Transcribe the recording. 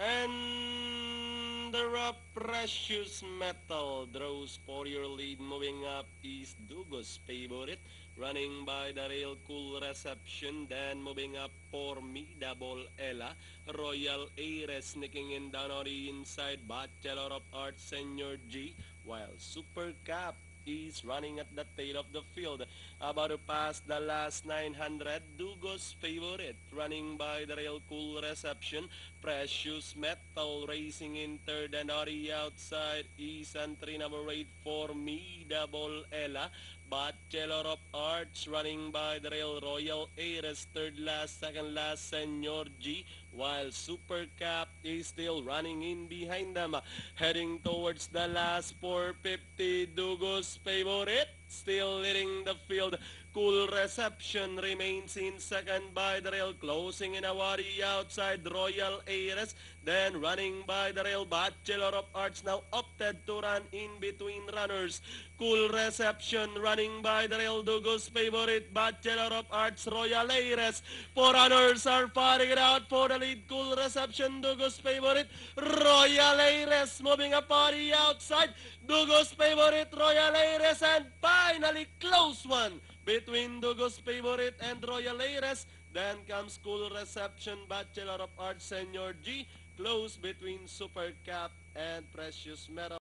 And the raw precious metal draws for your lead. Moving up is Dugos favorite. Running by the rail, Cool Reception. Then moving up for me, Double Ella. Royal Ares sneaking in down on the inside. Bachelor of Arts, Senior G. While Super Cap is running at the tail of the field. About to pass the last 900. Dugos favorite. Running by the rail, Cool Reception. Precious Metal racing in third, and on the outside is entry number 8 for me, Double Ella. Bachelor of Arts running by the rail, Royal Ares third last, second last, Senor G, while Super Cap is still running in behind them. Heading towards the last 450, Dugos favorite still leading the field. Cool Reception remains in second by the rail, closing in a wadi outside Royal Ares. Then running by the rail, Bachelor of Arts now opted to run in between runners. Cool Reception running by the rail, Dugos favorite, Bachelor of Arts, Royal Ares. Four runners are fighting it out for the lead. Cool Reception, Dugos favorite, Royal Ares moving up on the outside. Dugos favorite, Royal Ares, and finally close one between Dugos favorite and Royal Ares. Then comes Cool Reception, Bachelor of Arts, Senior G. Close between Super Cap and Precious Metal.